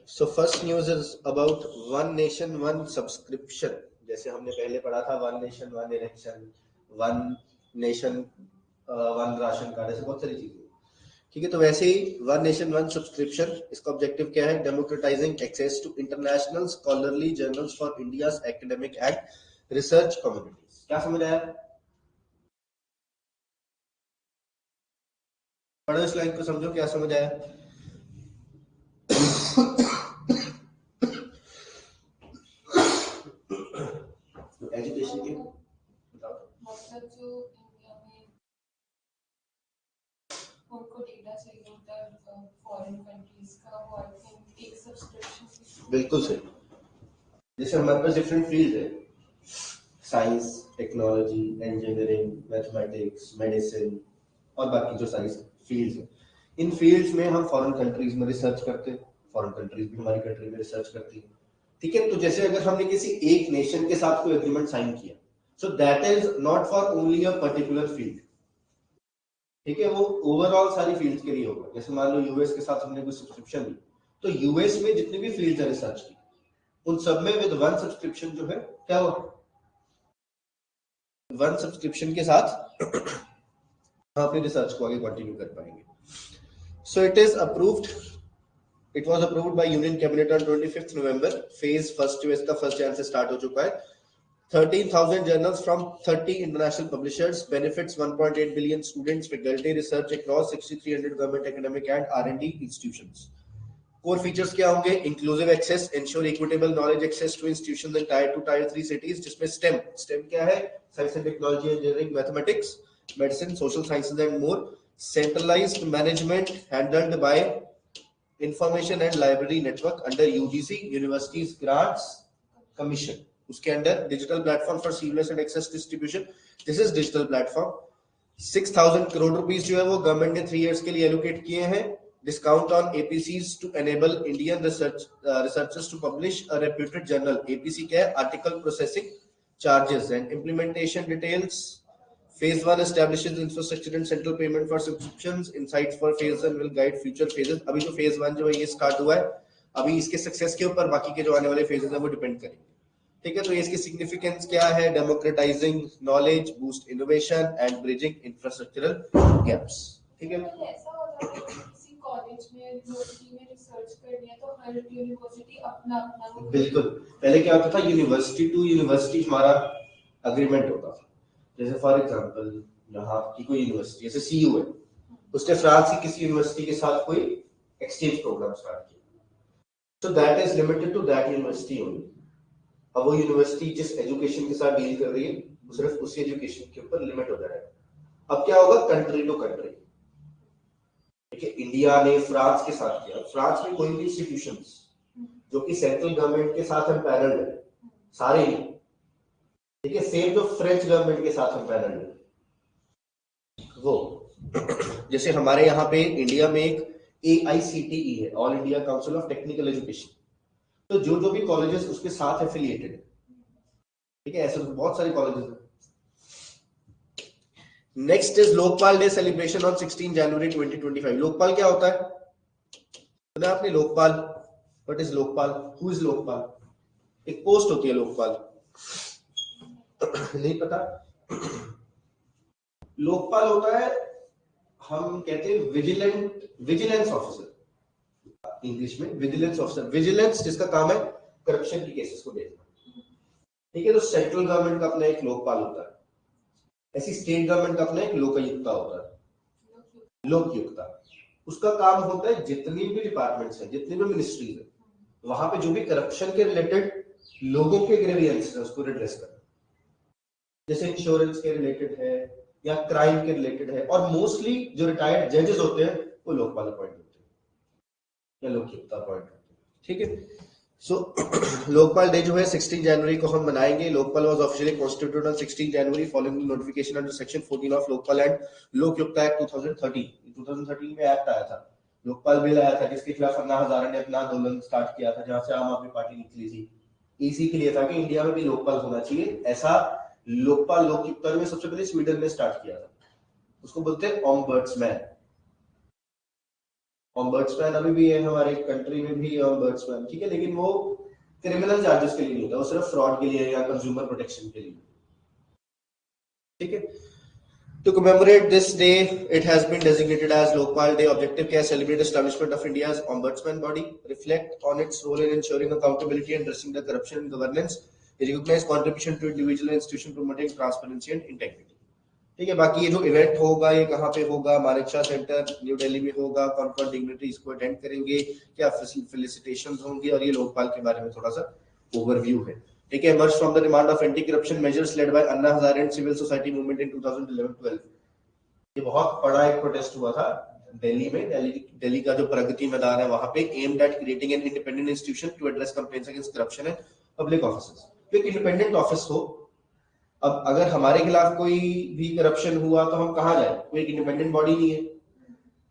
So first news is about one nation one subscription. जैसे हमने पहले पढ़ा था one nation one election, one nation one ration card, ऐसे बहुत सारी चीजें। ठीक है, तो वैसे ही वन नेशन वन सब्सक्रिप्शन, इसका ऑब्जेक्टिव क्या है? Democratising access to international scholarly journals for India's academic and research communities. क्या समझ आया? पढ़ो इस लाइन को, समझो क्या समझ आया। एजुकेशन की मतलब जो इंडिया में उनको डेटा चाहिए होता है फॉरेन कंट्रीज का, वो आई थिंक एक सब्सक्रिप्शन। बिल्कुल सही। जैसे हमारे पास डिफरेंट फील्ड है, science, technology, engineering, mathematics, medicine और बाकी जो सारी फील्ड्स हैं, इन फील्ड्स में हम फॉरेन कंट्रीज में रिसर्च करते हैं, फॉरेन कंट्रीज भी हमारी कंट्री में रिसर्च करती है। ठीक है, तो जैसे अगर हमने किसी एक नेशन के साथ कोई एग्रीमेंट साइन किया, so that is not for only a particular field. ठीक है, वो ओवरऑल सारी फील्ड्स के लिए होगा। जैसे मान लो यूएस के साथ हमने कोई सब्सक्रिप्शन ली, तो यूएस में जितनी भी फील्ड्स है रिसर्च की, उन सब में विद वन सब्सक्रिप्शन जो है क्या हुआ, वन सब्सक्रिप्शन के साथ हम अपनी रिसर्च को आगे कंटिन्यू कर पाएंगे। So it is approved, it was approved by union cabinet on 25 November. Phase first जो इसका 1 जनवरी से स्टार्ट हो चुका है। 13,000 journals from 30 international publishers, benefits 1.8 billion students, faculty research across 6,300 government academic and R&D institutions. Core features क्या होंगे? Inclusive access, ensure equitable knowledge access to institutions in Tier 2, Tier 3 cities, जिसमें STEM क्या है? Science and Technology, Engineering, Mathematics, Medicine, Social Sciences and more. Centralized management handled by Information and Library Network under UGC, Universities Grants Commission. उसके under digital platform for seamless and access distribution, this is digital platform. 6,000 crore rupees जो है वो government ने 3 years के लिए allocate किए हैं। Discount on APCs to enable Indian researchers to publish a reputed journal. APC क्या है? Article processing charges and implementation details. Phase 1 establishes infrastructure and central payment for subscriptions. Insights for phase 1 will guide future phases. अभी जो phase 1 जो है ये start हुआ है, अभी इसके सक्सेस के ऊपर बाकी के जो आने वाले phases हैं वो डिपेंड करेंगे। ठीक है, तो इसकी सिग्निफिकेंस क्या है? Democratising knowledge, boost innovation and bridging infrastructural gaps. ठीक है, ऐसा होता है कि किसी कॉलेज में यूनिवर्सिटी में रिसर्च करनी है तो हर यूनिवर्सिटी अपना अपना। बिल्कुल, पहले क्या होता था, यूनिवर्सिटी टू यूनिवर्सिटी हमारा अग्रीमेंट होता था। जैसे फॉर एग्जांपल यहाँ की कोई यूनिवर्सिटी जैसे सीयू है, उसने फ्रांस की किसी यूनिवर्सिटी के साथ कोई एक्सचेंज प्रोग्राम स्टार्ट किया, so that is limited to that university only। अब वो यूनिवर्सिटी जिस एजुकेशन के साथ डील कर रही है वो सिर्फ उसी एजुकेशन के ऊपर लिमिट हो जाएगा। अब क्या होगा? Country to country. देखिए, इंडिया ने फ्रांस के साथ किया, फ्रांस में कोई भी इंस्टीट्यूशंस जो कि सेंट्रल गवर्नमेंट के साथ हम पैरेलल है, सारे ही। ठीक है, सेम जो फ्रेंच गवर्नमेंट के साथ हम पैरेलल है वो। जैसे हमारे यहाँ पे इंडिया में एक AICTE है, all India council of technical education, तो जो जो भी कॉलेजेस उसके साथ एफिलिएटेड है। ठीक है, ऐसे तो बहुत सारे कॉलेजेस हैं। Next is Lokpal day celebration on 16 जनवरी 2025। लोकपाल क्या होता है? सुना आपने Lokpal? What is Lokpal? Who is Lokpal? एक पोस्ट होती है लोकपाल, नहीं पता? लोकपाल होता है, हम कहते हैं विजिलेंस ऑफिसर, इंग्लिश में विजिलेंस ऑफिसर। विजिलेंस जिसका काम है करप्शन की केसेस को देखना। ठीक है, तो सेंट्रल गवर्नमेंट का अपना एक लोकपाल होता है, ऐसी स्टेट गवर्नमेंट का अपना एक लोकायुक्ता होता है, लोकयुक्ता। उसका काम होता है जितनी भी डिपार्टमेंट्स हैं, जितनी भी मिनिस्ट्रीज है, वहां पे जो भी करप्शन के रिलेटेड लोगों के ग्रीवियंस है उसको रिड्रेस करना। जैसे इंश्योरेंस के रिलेटेड है या क्राइम के रिलेटेड है, और मोस्टली जो रिटायर्ड जजेस होते हैं वो लोकपाल अपॉइंट होते हैं या लोकयुक्ता अपॉइंट होते हैं। ठीक है, सो लोकपाल डे जो है 16 जनवरी को हम मनाएंगे। Lokpal was officially constituted on 16 January following notification under section 14 of Lokpal and Lokayukta act 2013। 2013 में एक्ट आया था, लोकपाल बिल आया था, जिसके खिलाफ अन्ना हजारे ने अपना आंदोलन स्टार्ट किया था, जहां से आम आदमी पार्टी निकली थी। इसी के लिए था कि इंडिया में भी लोकपाल होना चाहिए। ऐसा लोकपाल लोकयुक्ता में सबसे पहले स्वीडन में स्टार्ट किया था, उसको बोलते हैं ओम्बड्समैन। ऑम्बर्ट्समैन अभी भी है हमारे कंट्री में भी ऑम्बर्ट्समैन, ठीक है, लेकिन वो क्रिमिनल चार्जेस के लिए नहीं होता, वो सिर्फ फ्रॉड के लिए या कंज्यूमर प्रोटेक्शन के लिए, ठीक है। To commemorate this day, it has been designated as Lokpal Day. Objective क्या है? Celebrate establishment of India's ombudsman body, reflect on its role in ensuring accountability and addressing the corruption in governance, recognize contribution to individual and institution promoting transparency and integrity. ठीक है, बाकी ये जो event होगा ये कहाँ पे होगा? मानेकशॉ सेंटर न्यू दिल्ली में होगा। कौन कौन डिग्निटरीज को अटेंड करेंगे, क्या फेलिसिटेशंस होंगी, और ये लोकपाल के बारे में थोड़ा सा ओवरव्यू है, ठीक है। Emerged from the demand of anti-corruption measures led by Anna Hazare and civil society movement in 2011-12. ये बहुत बड़ा एक प्रोटेस्ट हुआ था दिल्ली में। दिल्ली का जो प्रगति मैदान है वहां पे, aimed at creating an independent institution to address complaints against corruption in public offices. तो एक इंडिपेंडेंट ऑफिस हो। अब अगर हमारे खिलाफ कोई भी करप्शन हुआ तो हम कहाँ जाए? कोई एक इंडिपेंडेंट बॉडी नहीं है।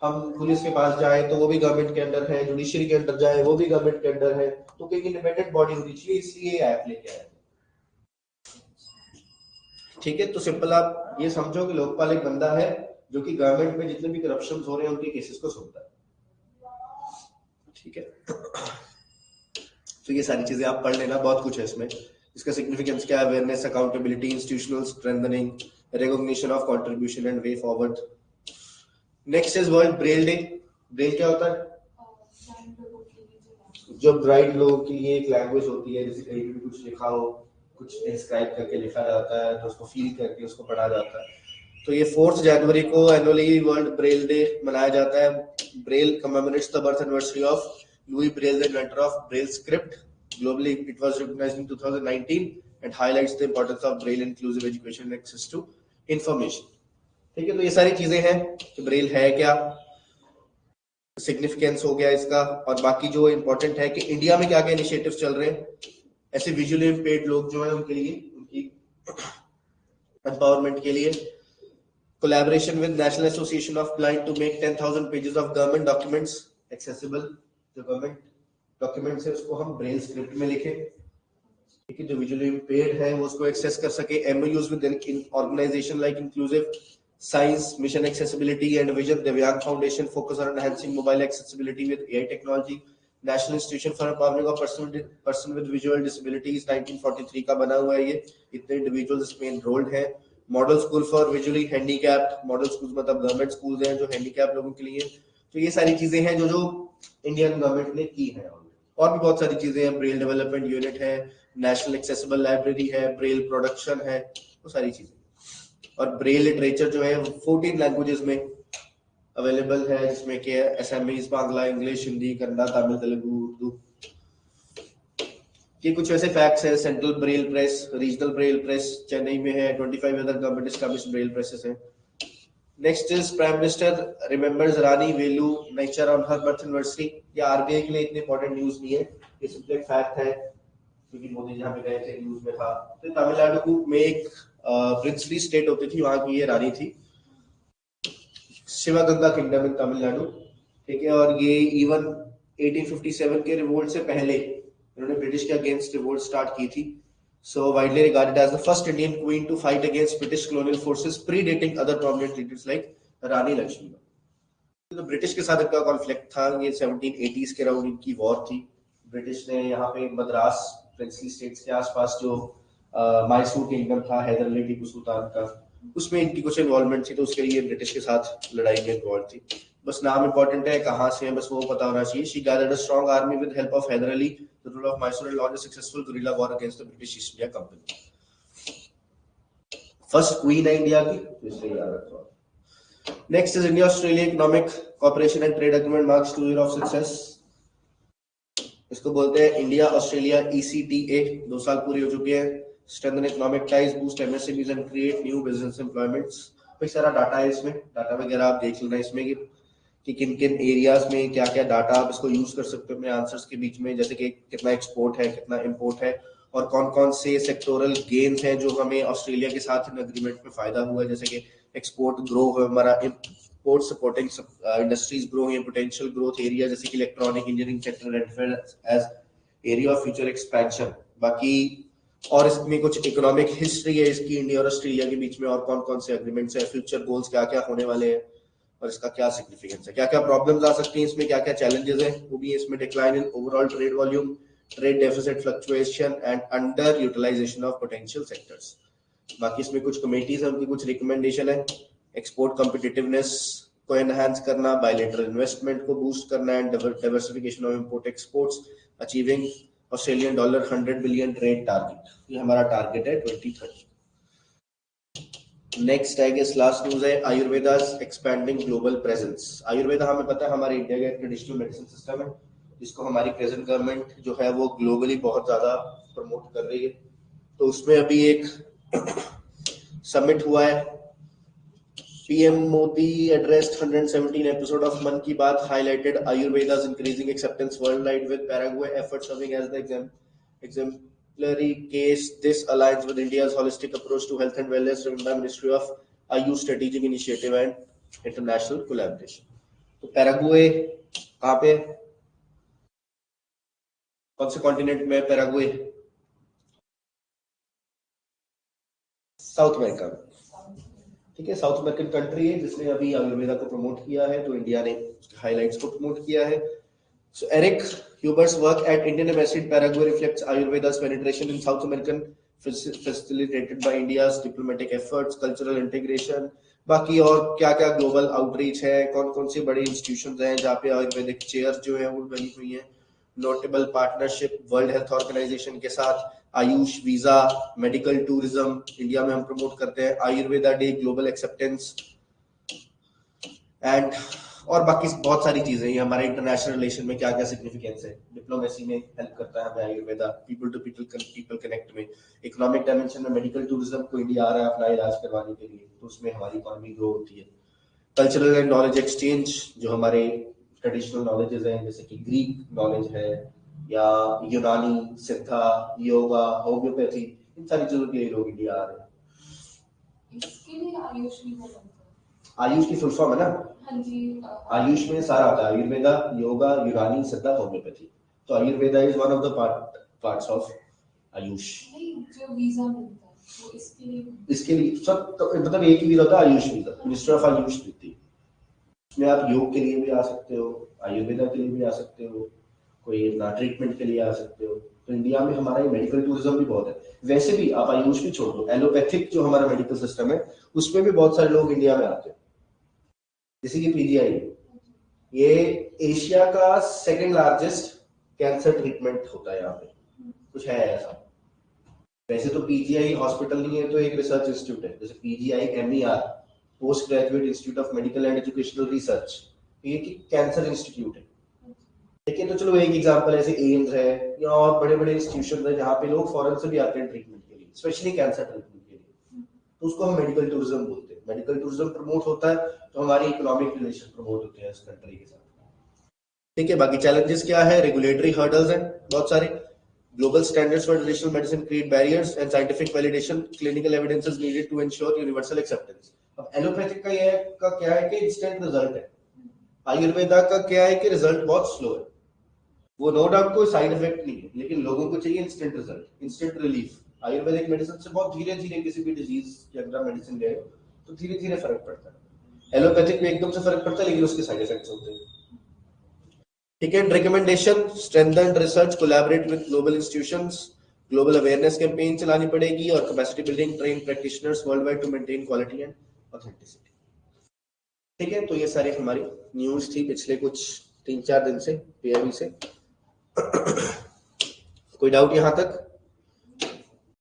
हम पुलिस के पास जाए तो वो भी गवर्नमेंट के अंडर है, जुडिशरी के अंडर जाए वो भी गवर्नमेंट के अंडर है, तो कोई इंडिपेंडेंट बॉडी होनी चाहिए, इसलिए एक्ट लेके आए, ठीक है। तो सिंपल आप ये समझो कि लोकपाल एक बंदा है जो कि गवर्नमेंट में जितने भी करप्शन हो रहे हैं उनके केसेस को सुनता है, ठीक है। तो ये सारी चीजें आप पढ़ लेना, बहुत कुछ है इसमें। इसका सिग्निफिकेंस क्या है? Awareness, accountability, institutional strengthening, recognition of contribution and way forward. Next is world Braille day. Braille क्या होता है? जो ब्राइट लोगों के लिए एक लैंग्वेज होती है, जैसे कहीं भी कुछ लिखा हो, कुछ डिस्क्राइब करके लिखा जाता है तो उसको फील करके उसको पढ़ा जाता है। तो ये 4 जनवरी को एनुअली वर्ल्ड ब्रेल डे मनाया जाता है। Braille commemorates the birth anniversary of Louis Braille, the inventor of Braille script. Globally it was recognised in 2019 and highlights the importance of Braille inclusive education and access to information, ठीक है। तो ये सारी चीजें हैं कि ब्रेल है क्या, सिग्निफिकेंस हो गया इसका, और बाकी जो इंपॉर्टेंट है कि इंडिया में क्या क्या इनिशिएटिव्स चल रहे हैं ऐसे विजुअली इम्पेयर्ड लोग जो है उनके लिए, उनकी एम्पावरमेंट के लिए। Collaboration with National Association of Blind to make 10,000 pages of government documents accessible. जो गवर्नमेंट डॉक्यूमेंट्स है उसको हम ब्रेल स्क्रिप्ट में लिखें, ठीक है। जो विजुअली इम्पेयर्ड है वो उसको एक्सेस कर सके। MoUs with organisation like inclusive Science Mission Accessibility and Vision, Divyang Foundation focus on enhancing mobile accessibility with AI technology. National Institution for Empowering of Person with Visual Disabilities 1943 का बना हुआ है ये। इतने इंडिविजुअल्स इसमें enrolled हैं। Model school for visually handicapped, model school मतलब government schools हैं जो हैंडीकैप लोगों के लिए। तो ये सारी चीजें हैं जो इंडियन गवर्नमेंट ने की है। और भी बहुत सारी चीजें हैं, ब्रेल डेवलपमेंट यूनिट है, नेशनल एक्सेसिबल लाइब्रेरी है, ब्रेल प्रोडक्शन है, वो सारी चीजें। और ब्रेल लिटरेचर जो है 14 लैंग्वेजेस में अवेलेबल है, जिसमें कि असमीज, बांग्ला, इंग्लिश, हिंदी, कन्नड़ा, तमिल, तेलुगु, उर्दू। ये कुछ ऐसे फैक्ट्स हैं। Central Braille press, regional Braille press Chennai में है, 25 other government established Braille presses हैं। Next is prime minister remembers Rani Velu Nachiyar on her birth anniversary. ये आरबीआई के लिए इतनी इंपॉर्टेंट न्यूज नहीं है, ये सिर्फ एक फैक्ट है क्योंकि मोदी जहाँ पे गए थे न्यूज में था। तो तमिलनाडु में एक प्रिंसली स्टेट होती थी, वहां की ये रानी थी, शिवगंगा किंगडम इन तमिलनाडु, ठीक है। और ये इवन 1857 के रिवोल्ट से पहले इन्होंने ब्रिटिश के अगेंस्ट रिवोल्ट स्टार्ट की थी। So widely regarded as the first Indian queen to fight against British colonial forces, predating other prominent leaders like Rani Lakshmibai. तो ब्रिटिश के साथ इनका कॉन्फ्लिक्ट था, ये 1780s के अराउंड इनकी वॉर थी। ब्रिटिश ने यहाँ पे मद्रास प्रिंसली स्टेट्स के आसपास जो मैसूर किंगडम था हैदर अली टीपू सुल्तान का, उसमें इनकी कुछ इन्वॉल्वमेंट थी, तो उसके लिए ब्रिटिश के साथ लड़ाई में इन्वॉल्व थी। बस नाम इंपॉर्टेंट है, कहां से है बस वो पता होना चाहिए। She gathered a strong army with help of Hyder Ali, the ruler of Mysore, and launched a successful guerrilla war against the British East India Company. First queen है इंडिया की, तो इसलिए याद रखो। Next is India Australia economic cooperation and trade agreement marks 2 year of success. इसको बोलते हैं India Australia ECTA, 2 साल पूरे हो चुके हैं। Strengthen economic ties, boost MSMEs and create new business employments। कोई सारा डाटा है इसमें, डाटा वगैरह आप देख लेना इसमें कि किन किन एरियाज में क्या क्या डाटा आप इसको यूज कर सकते हो अपने आंसर्स के बीच में, जैसे कि कितना एक्सपोर्ट है, कितना इंपोर्ट है, और कौन कौन से सेक्टोरल गेन्स हैं जो हमें ऑस्ट्रेलिया के साथ इन एग्रीमेंट में फायदा हुआ है, जैसे कि एक्सपोर्ट ग्रो है हमारा, इंपोर्ट सपोर्टिंग इंडस्ट्रीज ग्रो है, पोटेंशियल ग्रोथ एरिया जैसे कि electronic engineering sector as area of future expansion. बाकी और इसमें कुछ इकोनॉमिक हिस्ट्री है इसकी इंडिया और ऑस्ट्रेलिया के बीच में, और कौन कौन से एग्रीमेंट्स हैं, फ्यूचर गोल्स क्या क्या होने वाले हैं, और इसका क्या सिग्निफिकेंस है, क्या क्या प्रॉब्लम्स आ सकती हैं इसमें, क्या क्या चैलेंजेस हैं, वो भी इसमें decline in overall trade volume, trade deficit fluctuation and under utilisation of potential sectors. बाकी इसमें कुछ कमेटीज हैं, उनकी कुछ रिकमेंडेशन है, एक्सपोर्ट कॉम्पिटिटिवनेस को एनहांस करना, बायलैटरल इन्वेस्टमेंट को बूस्ट करना and diversification of import exports, achieving Australian dollar 100 billion trade target, ये हमारा टारगेट है 2030। नेक्स्ट है कि लास्ट न्यूज है Ayurveda expanding global presence. Ayurveda हमें पता है हमारे इंडिया का ट्रेडिशनल मेडिसिन सिस्टम है जिसको हमारी प्रेजेंट गवर्नमेंट जो है वो ग्लोबली बहुत ज्यादा प्रमोट कर रही है। तो उसमें अभी एक समिट हुआ है, PM Modi addressed 117 episode of Man Ki Baat, highlighted Ayurveda's increasing acceptance worldwide, with Paraguay efforts serving as the exemplary case. This aligns with India's holistic approach to health and wellness driven by Ministry of Ayush strategic initiative and international collaboration. तो Paraguay कहाँ पे, कौन से continent में Paraguay? South America में, ठीक है, south American country है जिसने अभी आयुर्वेदा को प्रमोट किया है, तो इंडिया ने उसके हाइलाइट्स को प्रमोट किया है। So Eric Huber's work at Indian embassy in Paraguay reflects Ayurveda's penetration in South American, facilitated by India's diplomatic efforts, cultural integration। बाकी और क्या क्या ग्लोबल आउटरीच है, कौन कौन से बड़े इंस्टीट्यूशंस हैं जहाँ पे आयुर्वेदिक चेयर जो है वो बनी हुई है, notable partnership World Health Organization के साथ, Ayush visa, medical tourism India में हम प्रमोट करते हैं, Ayurveda day, global acceptance and और बाकी बहुत सारी चीजें। ये हमारे इंटरनेशनल रिलेशन में क्या क्या सिग्निफिकेंस है, डिप्लोमेसी में हेल्प करता है हमें Ayurveda, people to people connect में, इकोनॉमिक डायमेंशन में मेडिकल टूरिज्म को इंडिया आ रहा है अपना इलाज करवाने के लिए, तो उसमें हमारी इकोनॉमी ग्रो होती है, कल्चरल एंड नॉलेज एक्सचेंज, जो हमारे ट्रेडिशनल नॉलेजेस हैं जैसे कि ग्रीक नॉलेज है या यूनानी, सिद्धा, योगा, होम्योपैथी, इन सारी चीजों के लिए लोग इंडिया आ रहे हैं। इसके लिए आयुष भी बोलते हैं, आयुष की फुल फॉर्म है ना, हाँ जी, आयुष में सारा आता है, आयुर्वेदा, योगा, यूनानी, सिद्धा, होम्योपैथी। तो Ayurveda is one of the parts of Ayush. नहीं, जो वीजा मिलता है वो इसके लिए सब तो, मतलब एक ही वीजा होता है Ayush visa, ministry of Ayush देती है। इसमें आप योग के लिए भी आ सकते हो, आयुर्वेदा के लिए भी आ सकते हो, कोई अपना ट्रीटमेंट के लिए आ सकते हो। तो इंडिया में हमारा ये मेडिकल टूरिज्म भी बहुत है। वैसे भी आप आयुष भी छोड़ दो, एलोपैथिक जो हमारा मेडिकल सिस्टम है उसमें भी बहुत सारे लोग इंडिया में आते हैं, जैसे कि PGI, ये एशिया का सेकंड लार्जेस्ट कैंसर ट्रीटमेंट होता है यहाँ पे, कुछ है ऐसा। वैसे तो PGI हॉस्पिटल नहीं है, तो एक रिसर्च इंस्टीट्यूट है, जैसे PGI MER, post graduate institute of medical and educational research, ये कैंसर इंस्टीट्यूट है। देखिए तो चलो एक एग्जांपल ऐसे एम्स है या और बड़े बड़े इंस्टीट्यूशन है जहाँ पे लोग फॉरेन से भी आते हैं ट्रीटमेंट के लिए, स्पेशली कैंसर ट्रीटमेंट के लिए, तो उसको हम मेडिकल टूरिज्म बोलते हैं। मेडिकल टूरिज्म प्रमोट होता है तो हमारी इकोनॉमिक रिलेशन प्रमोट होते हैं इस कंट्री के साथ, ठीक है। बाकी चैलेंजेस क्या है, रेगुलेटरी हर्डल्स हैं बहुत सारे, global standards for traditional medicine create barriers and scientific validation, clinical evidence is needed to ensure universal acceptance. अब एलोपैथिक का ये का क्या है कि इंस्टेंट रिजल्ट है, आयुर्वेदा का क्या है कि रिजल्ट बहुत स्लो है, वो नो डाउट कोई साइड इफेक्ट नहीं है, लेकिन लोगों को चाहिए instant result, instant relief. Ayurvedic medicine से बहुत धीरे धीरे किसी भी डिजीज के अंदर मेडिसिन ले तो धीरे धीरे फर्क पड़ता है, एलोपैथिक में एकदम से फर्क पड़ता है लेकिन उसके साइड इफेक्ट्स होते हैं, ठीक है। Recommendation, strengthen research, collaborate with global institutions, global awareness campaign चलानी पड़ेगी और capacity building, train practitioners worldwide to maintain quality and authenticity, ठीक है। तो ये सारी हमारी न्यूज थी पिछले कुछ 3-4 दिन से PIB से। कोई डाउट यहाँ तक?